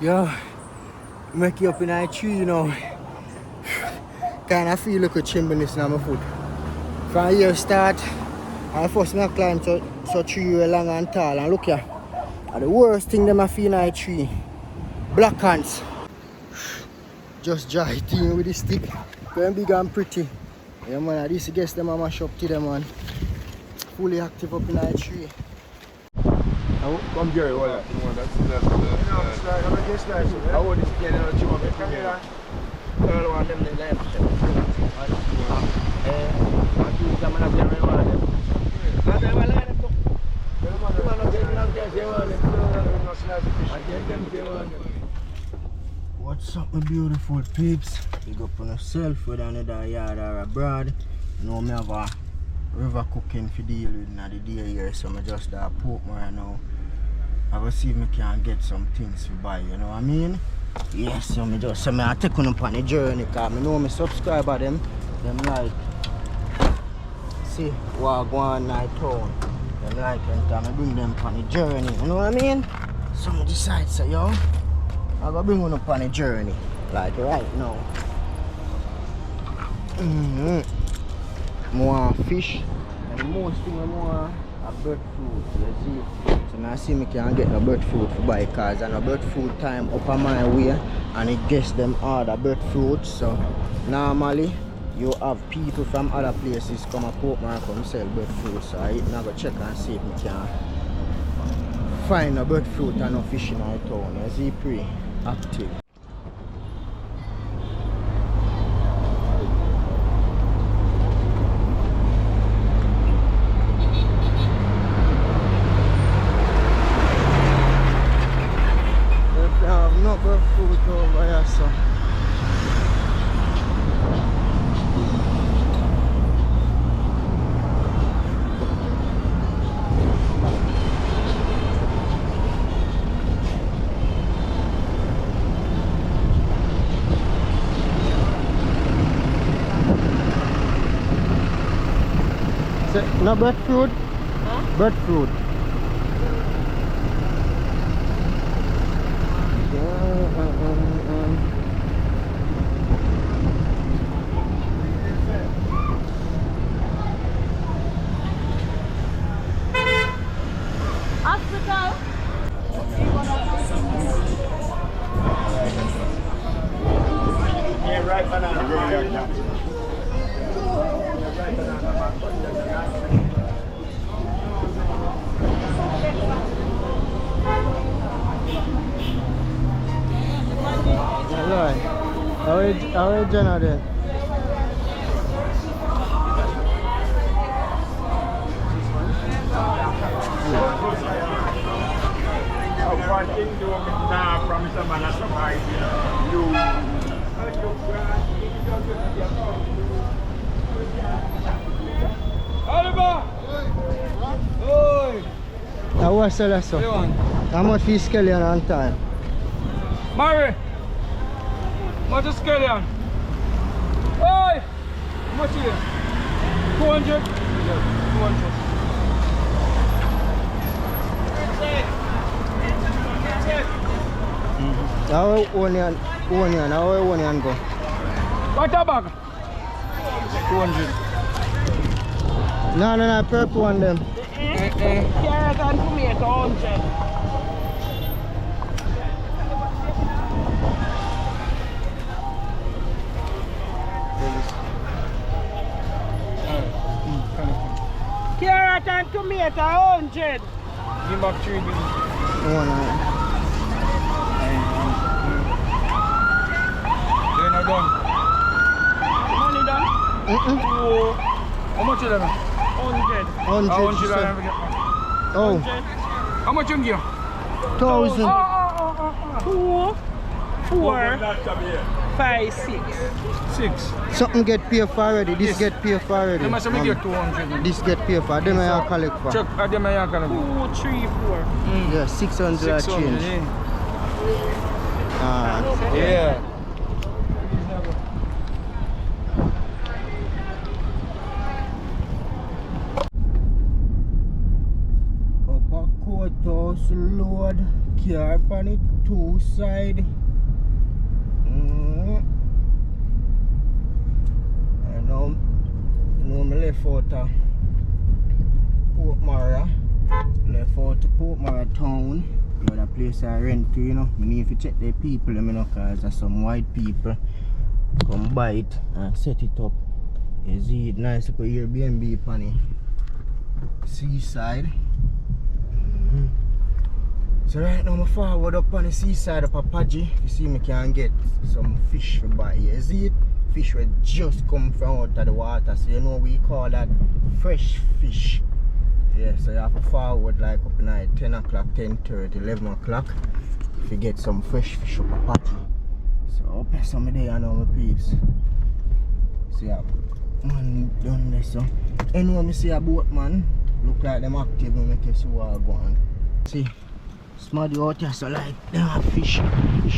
Yo, make you up in a tree, you know. Kinda feel like a chimbiness in my foot. From here start, I first me climb so tree way long and tall, and look here. And the worst thing them I feel in a tree. Black ants. Just dry it in with the stick. Going big and pretty. Yeah man, this guess them I mash up to them man. Fully active up in a tree. Come Jerry, hold on. That's I'm a guest like I want this kid to come here. Come here. I want them to live. I do some of them reward them. Not them alive them. What's up my beautiful peeps? Big up on yourself whether another yard or abroad. You know me have a river cooking for deal with in the day here, so I just da pork more now. I will see if I can get some things to buy, you know what I mean? Yes, so I take on up on the journey because I know my subscriber them like see what go on night town. Them like them I bring them on the journey, you know what I mean? So I decide so yo, I go bring them up on the journey. Like right now. More fish and the most thing I want a breadfruit, you see. So now I see me can get the breadfruit for buy cars and the breadfruit time up on my way and it gets them all the breadfruit. So normally you have people from other places come and Portmore and come sell breadfruit. So I now go check and see if me can find a breadfruit and no fish in our town. You see, pretty active. No breadfruit over here, so. No breadfruit? Huh? Breadfruit. Hospital. Yeah, right banana. Yeah, right banana. Hello. How are you Jenna then? One thing to now promise a man a surprise you. Oliver! Oi! How was the lesson? How much is scallion on time? Mary! What is scallion? Oi! How much is it? 200? Yeah, 200. How onion go? What a bag? 200. No, purple one them. Carrot and tomato 100. Carrot and tomato 100. Give back 3 bills. They're not done. Money done? Oh, how much is that? 100. 100. Oh. How much you give? 1,000. 2, 4, 5, 6. 6. Something get paid for already. This get paid for already. They must have give 200. This get paid for. Them I collect for. Check, them I collect. 2, 3, 4. Yeah, 600 change. Yeah. Upper courthouse load. car on the two side. And now I left out of Portmara. Left out to Portmara town. The place I rent to, you know. I need to check the people, you know, because there's some white people come buy it and set it up. You see it nice like a Airbnb on the seaside. So right now I'm forward up on the seaside of Papaji. You see me can get some fish to buy. You see it? Fish will just come from out of the water. So you know we call that fresh fish. Yeah, so you have to forward like up night 10 o'clock, 10:30, 11 o'clock if you get some fresh fish up Papaji. So up here some day I know my peeps. See ya. Man done this so. Anyway, I see a boat man. Look like them active and make you see what go on. See, smart out here so like them have fish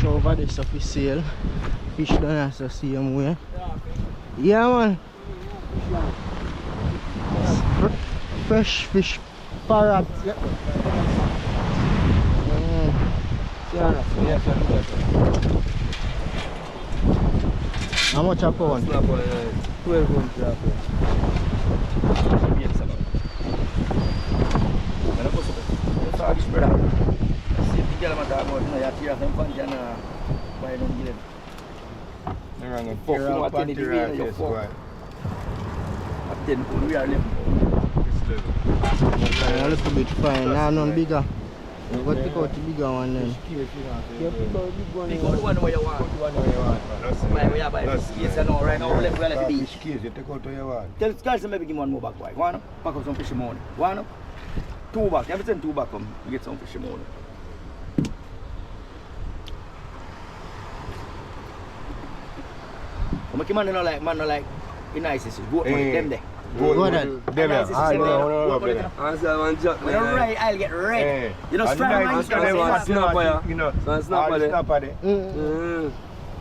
over there so for sale. Fish down here so same way. Yeah man. Fresh fish parrot. Yeah. How much a pound? 12 pounds. A little bit fine, now none bigger. You got to pick out the bigger one then. You pick out the big one. Pick out the one where you want. Where you buy skis and all right now, we're at the beach. You take out what you want. Tell the guys maybe give one more back, boy. One up, pack up some fish money. One up, two back. Every time two back come, you get some fish money. But man no like the nicest. Go them there. Go ahead. Right, I'll get red. You know, snap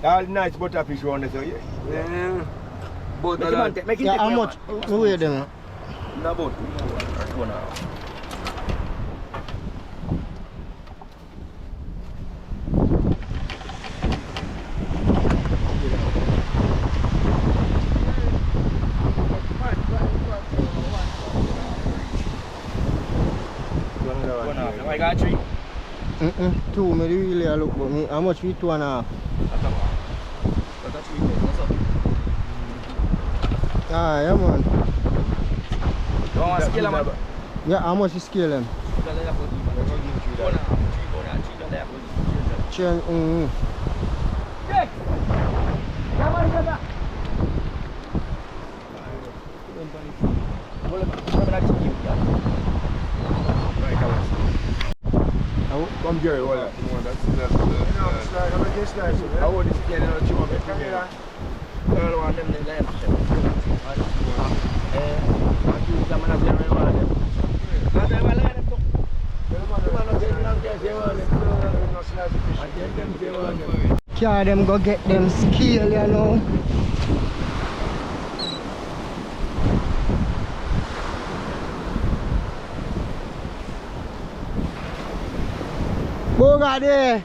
all nice butterfish around there, so yeah. Make it how much? Who are them? No boat. I got 3. Two, me really look, but me, how much we 2.5? Ah, yeah man. You want to scale them? Yeah, how much you scale them? Come here, what? That's I want to get another 200 from here. I want them to land. Carry them go get them scale, you know. Bogade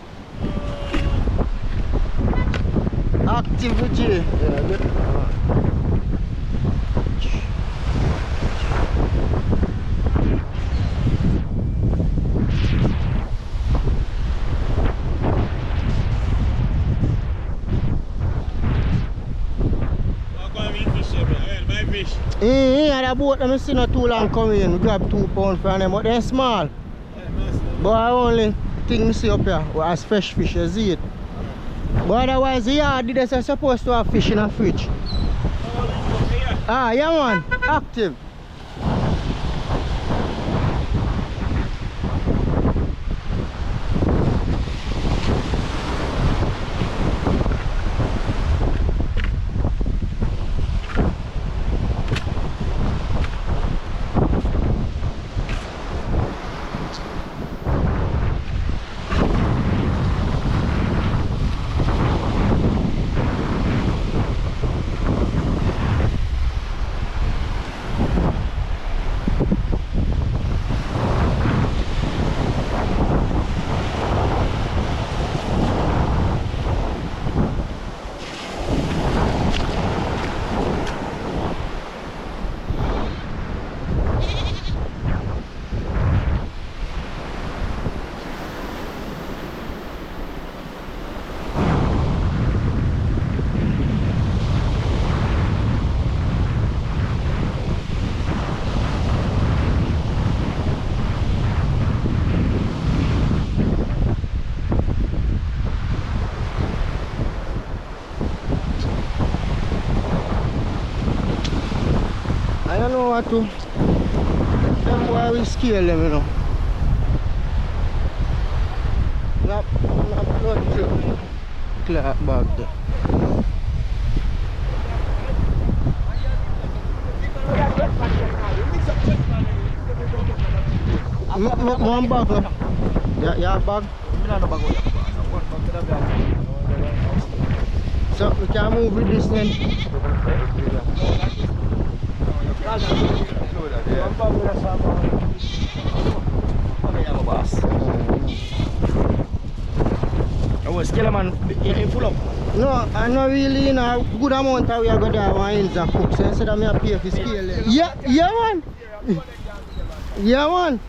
activity. The boat I see not too long coming in. We grab 2 pounds from them, but they're small. But I only thing I see up here was fresh fish, you see it. But otherwise the yard is supposed to have fish in a fridge. Ah, yeah man, active. want to. Them why we scale them, you know. Not blood trip. Clock bag there. One bag now. Yeah, bag. So we can move with this then. Oh, scale man, you full up? No, I not really in a good amount of we are going to have wines and cook. So instead of me I pay for scale them. Yeah, man. Yeah, man.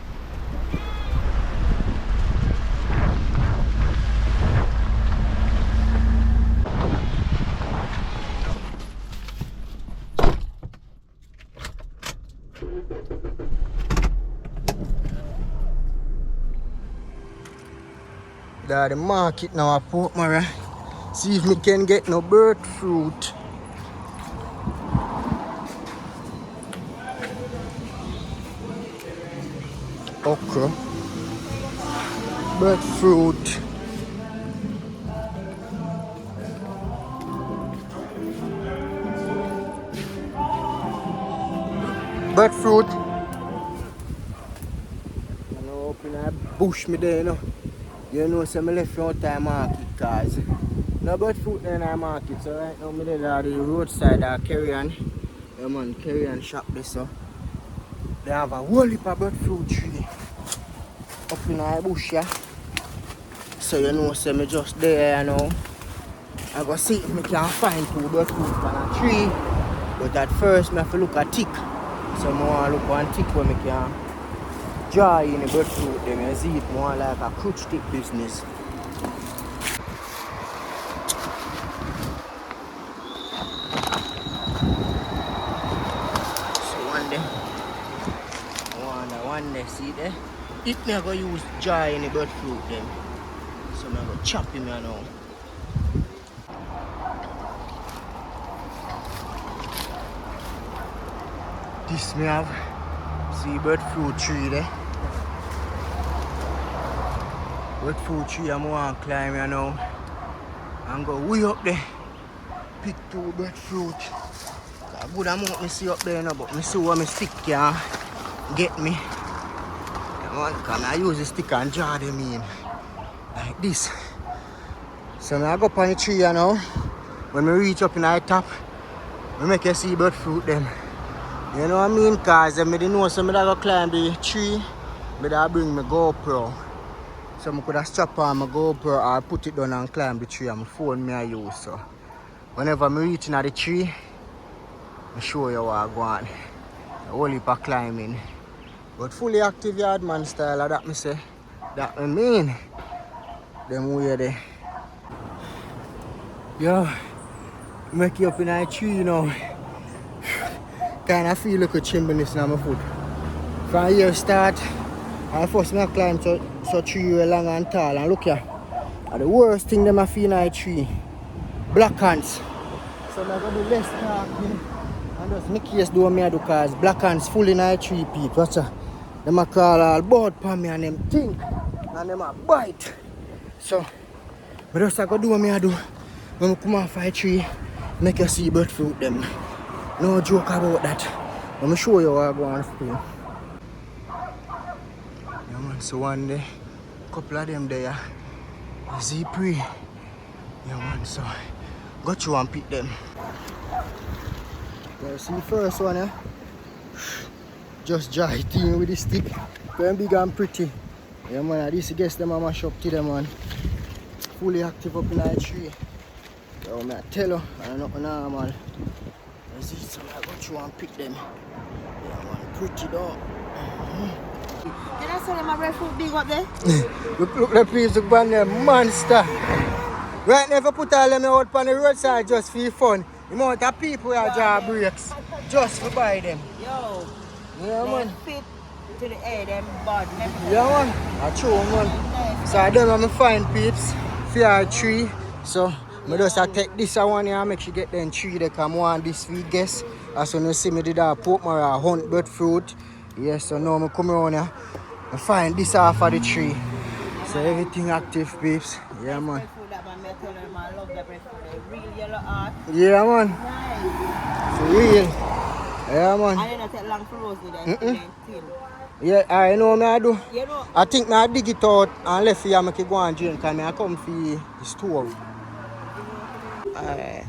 That's the market now at Port Mara. See if we can get no breadfruit. Okra. Breadfruit. Breadfruit. I know up in a bush me there, you know. You know, so I left out time market cause no breadfruit in our market. So right now I there at the roadside at Carrion. Yeah man, Carrion shop there, so they have a whole heap of breadfruit tree up in our bush, yeah. So you know, so I just there, you know. I go see if I can find 2 breadfruit on a tree. But at first I have to look at tick. So I want to look on tick where I can dry in the breadfruit, then you see it more like a crutch stick business. So one day, see there? If me I go use dry in the breadfruit then, so I go chop him you know. This me have, see breadfruit tree there. Breadfruit tree I'm going to climb you know and go way up there. Pick 2 breadfruit. A good amount me see up there now, but me see what my stick can get me. Because I use the stick and draw them in like this. So I go up on the tree you know. When I reach up in the top, I make you see breadfruit them. You know what I mean? Because I know so I go climb the tree, I bring my GoPro. So I could strap on my GoPro or put it down and climb the tree and my phone I use. So whenever I reach the tree, I show you what I go on. A whole heap of climbing. But fully active yard man style, that me say. That I mean. Them way there. Yo, make you up in a tree you know. Kinda feel like a chimneys in my foot. From here start, I first I climb so tree long and tall and look here. The worst thing them I feel in a tree. Black ants. So I'm gonna do less talking and just make case do me do cause black ants full in a tree people. Watch out. Them a crawl all board upon me and them think and them a bite. So I just go do what I do. When I come off a tree, make you see breadfruit them. No joke about that. Let me show you what I go on for you. Yeah man, so one day, a couple of them there, zipri. Yeah man, so go through and pick them. Yeah, see the first one, yeah? Just dry thing with the stick. Very big and pretty. Yeah man, this guess them I mash up to them man. Fully active up in that tree. So I tell you, I'm not normal. See, so I go through and pick them. Yeah man, pretty dog. Can I say my breadfruit big up there? Look the place look on the monster. Right now if you put all them out on the roadside just for fun, the amount of people are draw breaks just to buy them. Yo, Yeah man. fit to the air, them bud. Yeah man, I true man. So I don't want to find peeps for our tree. So I just take this one here and make sure get them tree they come on this week guess. As you see me did that pork mara hunt breadfruit. Yes, so now I come around here and find this off of the tree. So everything active, peeps. Yeah, man. Breadfruit, that man, I tell them I love the breadfruit. The real yellow heart. Yeah, man. Nice. For real. Yeah, man. And then I take long for roast with that. Yeah, I know me I do. You know, I think I dig it out and left here make it go and drain because I come for the stove. Alright.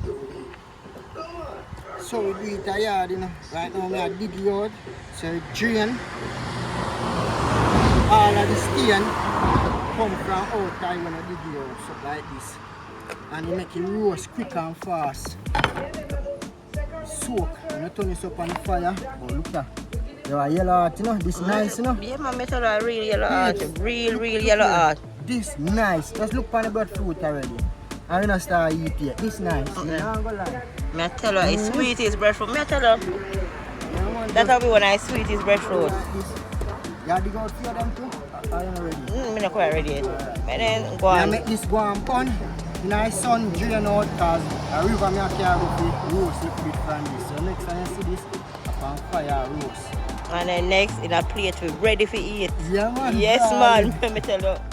So we do it a yard, you know. Right now I dig it out. So it drain. All of the stain come from outside when I dig it out, so like this. And you make it roast quick and fast. Soak. When you turn this up on the fire, oh look at that. You have a yellow heart, you know. This nice, you know. yeah, man, I tell you a real yellow heart. Real yellow heart. This nice. Just look on the breadfruit already. I'm gonna start eating it. This nice. Okay. You know, go lie. Me I tell you, it's sweet, it's breadfruit. Me I tell you, Yeah, man, that's how we want it's sweet, it's breadfruit. like this. You dig out for them too? Are you ready? Me not quite ready yet. But then go I on. make this go and pun. Nice sun drain out because a river me a carry go roast little bit from this. So next time you see this, upon fire roast. And then next in a plate we ready for eat. Yeah, man. Yes, darling. man. Let me tell you.